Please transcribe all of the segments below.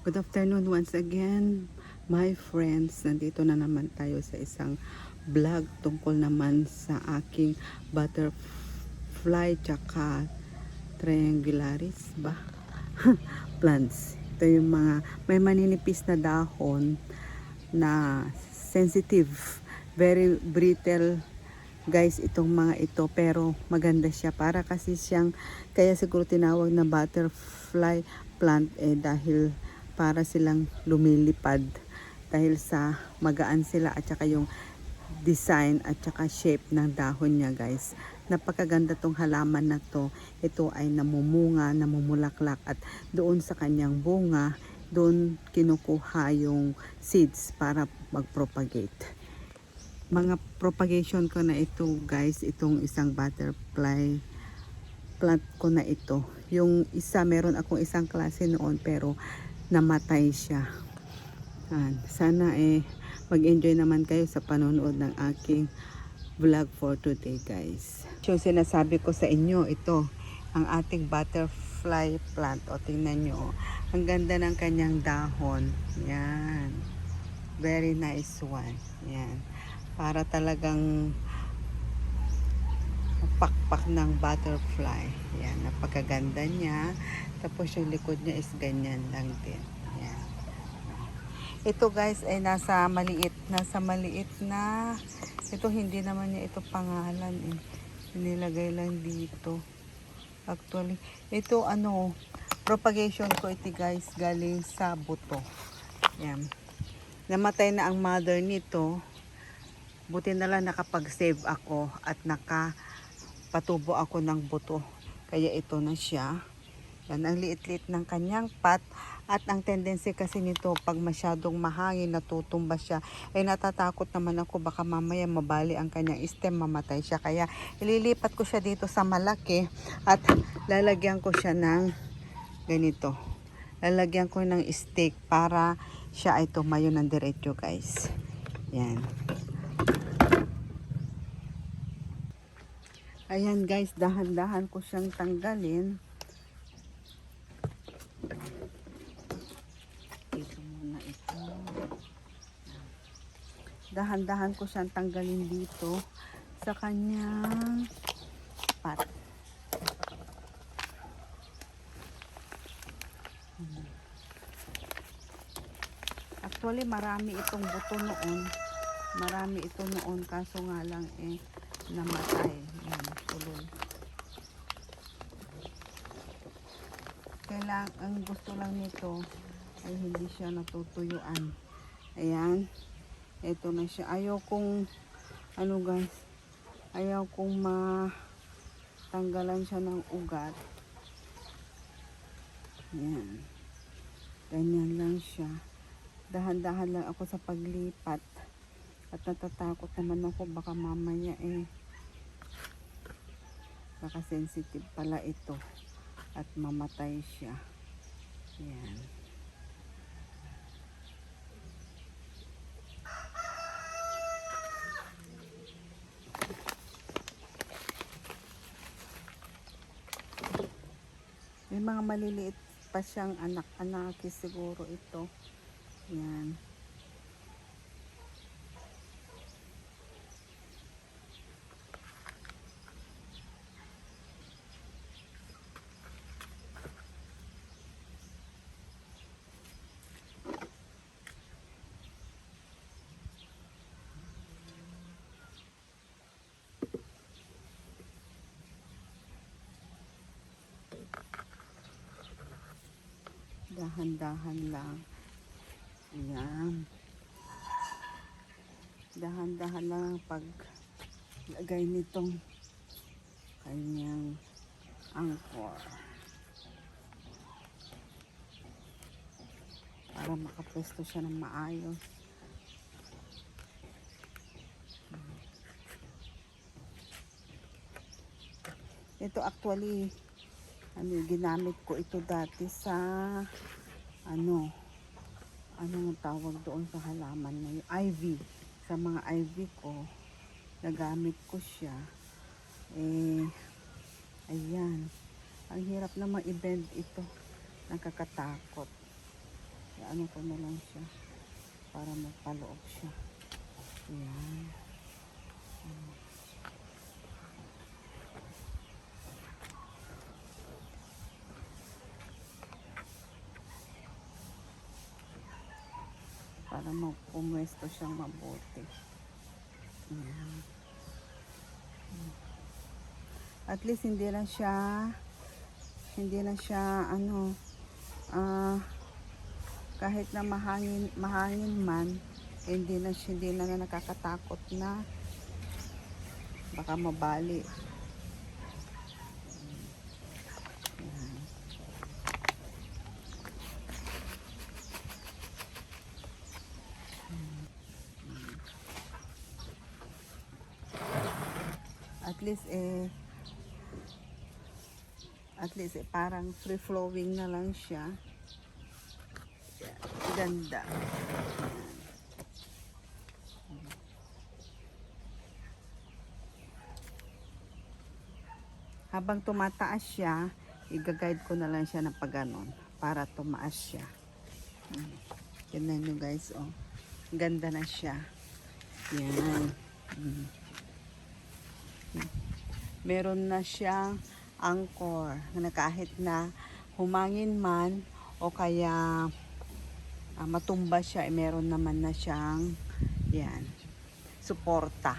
Good afternoon once again, my friends. Nandito na naman tayo sa isang vlog tungkol naman sa aking butterfly tsaka triangularis ba? Plants. Ito yung mga may maninipis na dahon na sensitive, very brittle guys itong mga ito, pero maganda siya para kasi siyang, kaya siguro tinawag na butterfly plant dahil para silang lumilipad dahil sa magaan sila at saka yung design at saka shape ng dahon niya guys. Napakaganda tong halaman na to. Ito ay namumunga, namumulaklak at doon sa kanyang bunga, doon kinukuha yung seeds para mag-propagate. Mga propagation ko na ito guys, itong isang butterfly plant ko na ito. Yung isa, meron akong isang klase noon pero namatay siya. Sana mag-enjoy naman kayo sa panonood ng aking vlog for today guys. Yung sinasabi ko sa inyo, ito ang ating butterfly plant. O tingnan nyo, ang ganda ng kanyang dahon. Yan, very nice one. Yan, para talagang pakpak ng butterfly. Yan, napakaganda niya. Tapos yung likod niya is ganyan lang din. Yan. Ito guys ay nasa maliit na, ito hindi naman niya ito pangalan nilagay lang dito. Actually, ito propagation ko ito guys, galing sa buto. Yan. Namatay na ang mother nito. Buti na lang nakapag-save ako at nakapatubo ako ng buto. Kaya ito na siya. Yan, ang liit-liit ng kanyang pot. At ang tendency kasi nito, pag masyadong mahangin, natutumba siya. Natatakot naman ako, baka mamaya mabali ang kanyang stem, mamatay siya. Kaya ililipat ko siya dito sa malaki at lalagyan ko siya ng ganito. Lalagyan ko ng stick para siya ay tumayo ng diretso guys. Yan. Ayan guys, dahan-dahan ko siyang tanggalin. Dahan-dahan ko siyang tanggalin dito sa kanyang pot. Actually, marami itong buto noon. Marami ito noon, kaso nga lang namatay. Yan, tuloy. Kailangan, ang gusto lang nito ay hindi siya natutuyuan. Ayan. Ito na siya. Ayaw kong guys, ayaw kong matanggalan siya ng ugat. Yan. Ganyan lang siya. Dahan-dahan lang ako sa paglipat. At natatakot naman ako baka mamaya baka sensitive pala ito at mamatay siya. Yan. May mga maliliit pa siyang anak-anak siguro ito. Yan. Dahan-dahan lang. Ayan. Dahan-dahan lang ang paglagay nitong kanyang anchor. Para makapwesto siya ng maayos. Ito actually, ginamit ko ito dati sa anong tawag doon sa halaman na yung ivy. Sa mga ivy ko, nagamit ko siya. Ayan. Ang hirap naman i-bend ito. Nakakatakot. ano ko na lang siya para magpaloob siya. Ayan. Para pumwesto siyang mabuti. Ayan. At least hindi na siya ano, kahit na mahangin man, hindi na nakakatakot na baka mabali. Ayan. At least parang free flowing na lang siya. Ganda. Habang tumataas siya, i-guide ko na lang siya ng pagganon para tumaas siya. Tignan nyo guys, oh. Ganda na siya. Yan. Meron na siyang anchor na kahit na humangin man o kaya matumba siya, meron naman na siyang yan, suporta.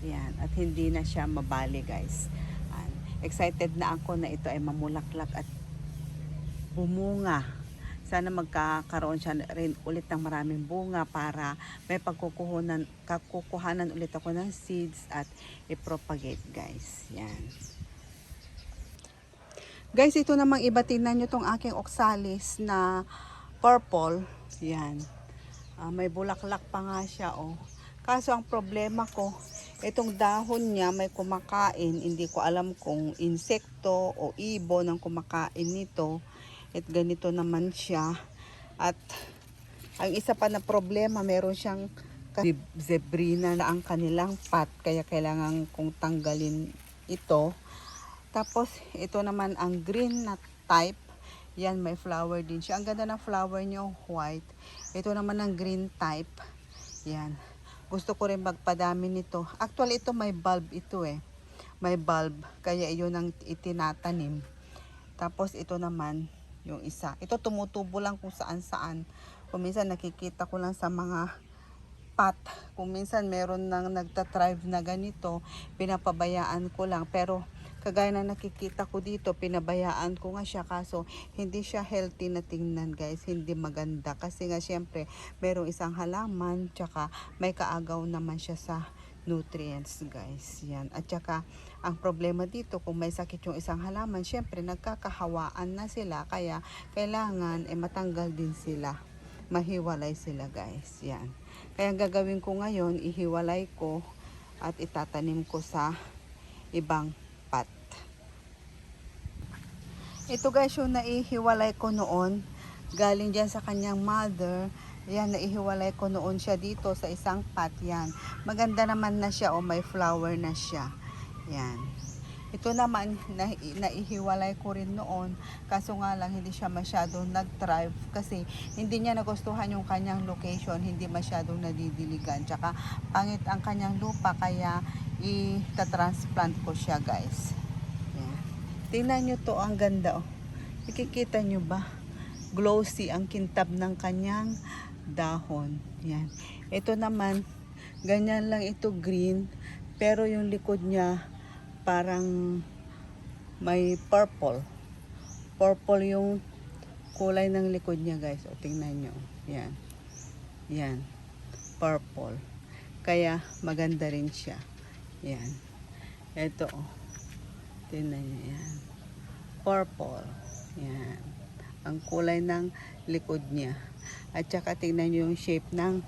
Yan. At hindi na siya mabali guys. Excited na ako na ito ay mamulaklak at bumunga. Sana magkakaroon siya rin ulit ng maraming bunga para may kakukuhanan ulit ako ng seeds at i-propagate guys. Yan. Guys, ito namang iba, tingnan nyo tong aking oxalis na purple. Yan. May bulaklak pa nga siya, oh. Kaso ang problema ko, itong dahon niya may kumakain. Hindi ko alam kung insekto o ibon ang kumakain nito. At ganito naman siya. At ang isa pa na problema, meron siyang zebrina na ang kanilang pot. Kaya kailangan kong tanggalin ito. Tapos ito naman ang green na type. Yan, may flower din siya. Ang ganda ng flower niya, white. Ito naman ang green type. Yan. Gusto ko rin magpadami nito. Actually, ito may bulb ito eh. May bulb. Kaya iyon ang itinatanim. Tapos ito naman, yung isa. Ito tumutubo lang kung saan-saan. Kung minsan nakikita ko lang sa mga pot. Kung minsan meron nang nagtatrive na ganito, pinapabayaan ko lang. Pero kagaya na nakikita ko dito, pinabayaan ko nga siya. Kaso hindi siya healthy na tingnan guys. Hindi maganda. Kasi nga syempre, merong isang halaman. Tsaka may kaagaw naman siya sa nutrients guys. Yan. At tsaka ang problema dito, kung may sakit yung isang halaman, syempre nagkakahawaan na sila. Kaya kailangan matanggal din sila. Mahiwalay sila guys. Yan. Kaya gagawin ko ngayon, ihiwalay ko at itatanim ko sa ibang pot. Ito guys yung naihiwalay ko noon. Galing dyan sa kanyang mother. Yan, naihiwalay ko noon siya dito sa isang pot. Yan. Maganda naman na siya o may flower na siya. Yan. Ito naman, naihiwalay ko rin noon. Kaso nga lang, hindi siya masyadong nag-thrive. Kasi hindi niya nagustuhan yung kanyang location. Hindi masyadong nadidiligan. Tsaka pangit ang kanyang lupa. Kaya itatransplant ko siya guys. Yan. Tingnan nyo to, ang ganda oh. Nakikita nyo ba? Glossy ang kintab ng kanyang dahon. Yan. Ito naman, ganyan lang ito, green. Pero yung likod niya, parang may purple. Purple yung kulay ng likod niya guys. O, tingnan nyo. Yan. Yan. Purple. Kaya maganda rin siya. Yan. Ito o. Tingnan nyo yan. Purple. Yan. Ang kulay ng likod niya. At saka tingnan nyo yung shape ng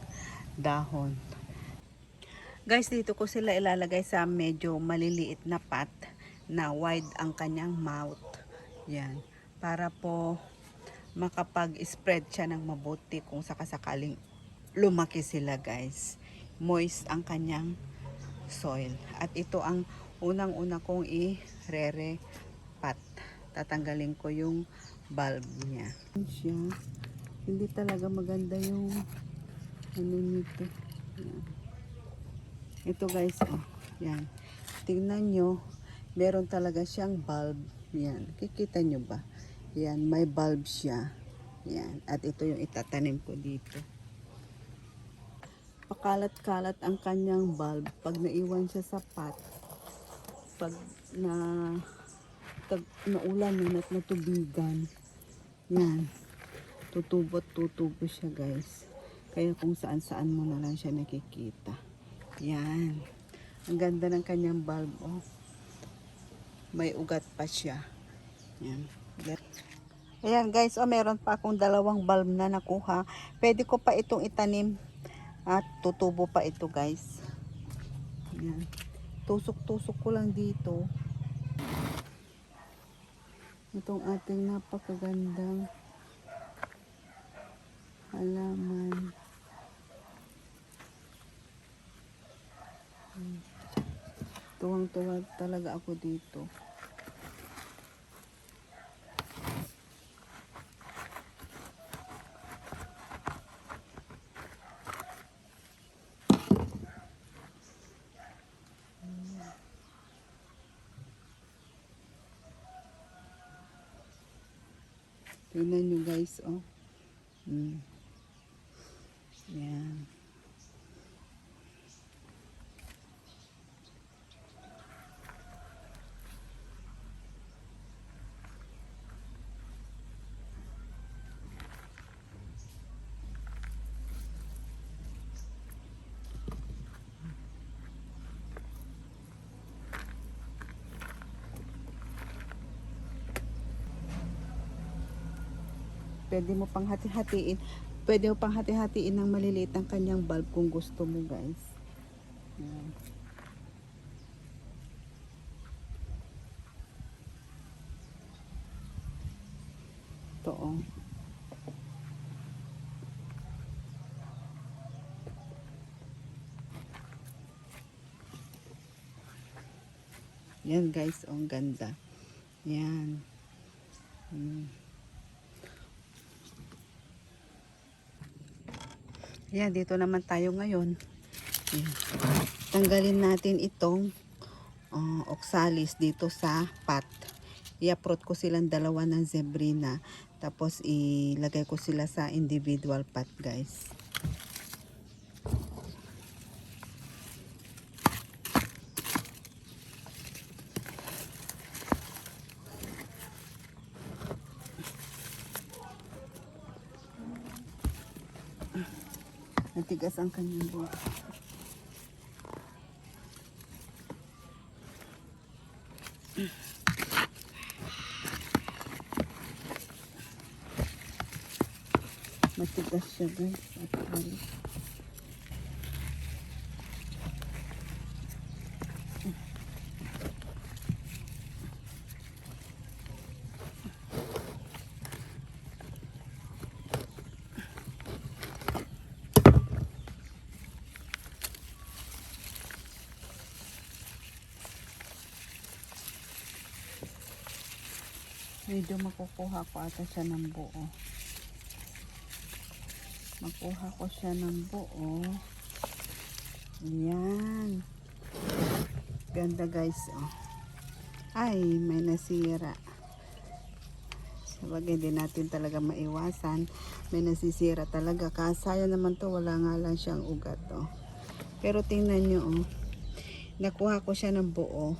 dahon. Guys, dito ko sila ilalagay sa medyo maliliit na pot na wide ang kanyang mouth. Yan. Para po makapag-spread siya ng mabuti kung sakasakaling lumaki sila guys. Moist ang kanyang soil. At ito ang unang-una kong i-re-pot. Tatanggalin ko yung bulb niya. Siya. Hindi talaga maganda yung ano nito. Yan. Ito guys, oh. Yan. Tingnan nyo, meron talaga siyang bulb. Yan. Kikita nyo ba? Yan, may bulb siya. Yan. At ito yung itatanim ko dito. Pakalat-kalat ang kanyang bulb pag naiwan siya sa pot. Pag naulan yan at natubigan. Yan. Tutubo siya guys. Kaya kung saan-saan mo na lang siya nakikita. Yan. Ang ganda ng kanyang bulb. Oh. May ugat pa siya. Yan. Ayan guys, oh, meron pa akong dalawang bulb na nakuha. Pwede ko pa itong itanim at tutubo pa ito guys. Ayan. Tusok-tusok ko lang dito. Itong ating napakagandang halaman. Tuwang-tuwa talaga ako dito. Tingnan nyo guys, oh. Yan. Pwede mo pang hati-hatiin. Pwede mo pang hati-hatiin ng maliliit ang kanyang bulb kung gusto mo guys. Yan. Ito oh. Yan guys, oh, ang ganda. Yan. Yan, dito naman tayo ngayon. Yan. Tanggalin natin itong oxalis dito sa pot. I-uproot ko silang dalawa ng zebrina. Tapos ilagay ko sila sa individual pot guys. Natigas ang kanyang buhok. Matigas siya guys. Actually. Medyo makukuha ko ata siya ng buo. Makuha ko siya ng buo. Yan. Ganda guys. Oh. Ay, may nasira. Sabagay, hindi natin talaga maiwasan. May nasisira talaga. Kasaya naman to, wala nga lang siyang ugat. Oh. Pero tingnan nyo. Oh. Nakuha ko siya ng buo.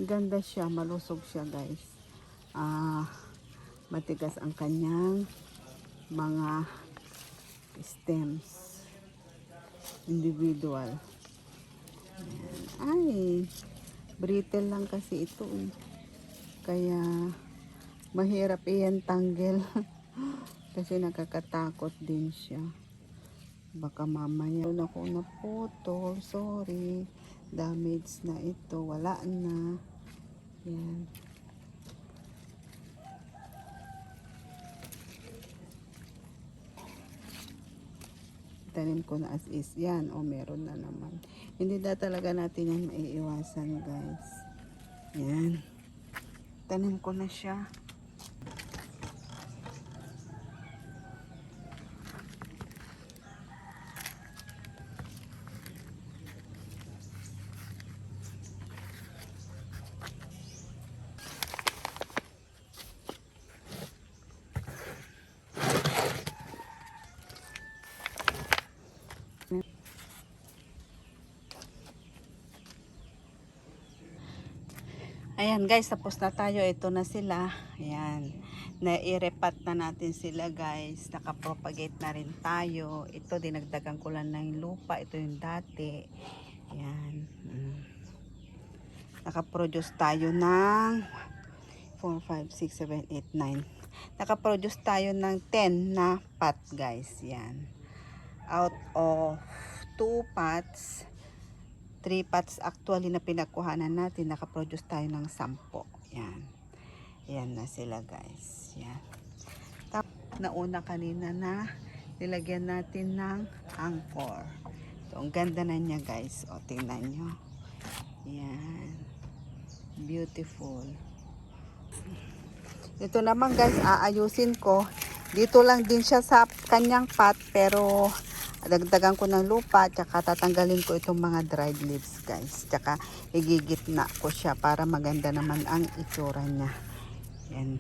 Ganda siya, malusog siya guys. Matigas ang kanyang mga stems. Individual. Ayan. Ay, brittle lang kasi ito eh. Kaya mahirap iyan tanggel. Kasi nakakatakot din siya. Baka mamaya ako naputol. Sorry. Damage na ito. Wala na. Yan. itanim ko na as is. Yan, o meron na naman. Hindi na talaga natin yan maiiwasan, guys. Yan. Tanim ko na siya. Ayan guys, tapos na tayo. Ito na sila. Ayan. Nairepat na natin sila guys. Nakapropagate na rin tayo. Ito, dinagdagan ko lang ng lupa. Ito yung dati. Ayan. Nakaproduce tayo ng 4, 5, 6, 7, 8, 9. Nakaproduce tayo ng 10 na pot guys. Yan. Out of 2 pots, 3 pots actually na pinagkuhanan natin, nakaproduce tayo ng 10. Yan. Yan na sila guys. Yan. Tapos, nauna kanina na nilagyan natin ng anchor. So, ang ganda na niya guys. O, tingnan nyo. Yan. Beautiful. Ito naman guys, aayusin ko. Dito lang din siya sa kanyang pot, pero dagdagan ko ng lupa, tsaka tatanggalin ko itong mga dried leaves guys, tsaka igigitna ko siya para maganda naman ang itsura niya. Yan.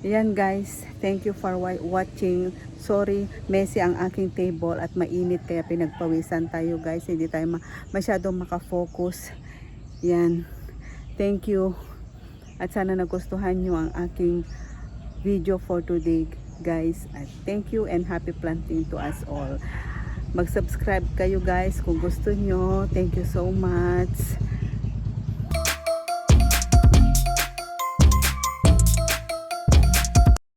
Yan guys, thank you for watching. Sorry, messy ang aking table at mainit kaya pinagpawisan tayo guys, hindi tayo masyadong makafocus. Yan, thank you at sana nagustuhan nyo ang aking video for today guys, at thank you and happy planting to us all. Mag-subscribe kayo guys kung gusto nyo. Thank you so much.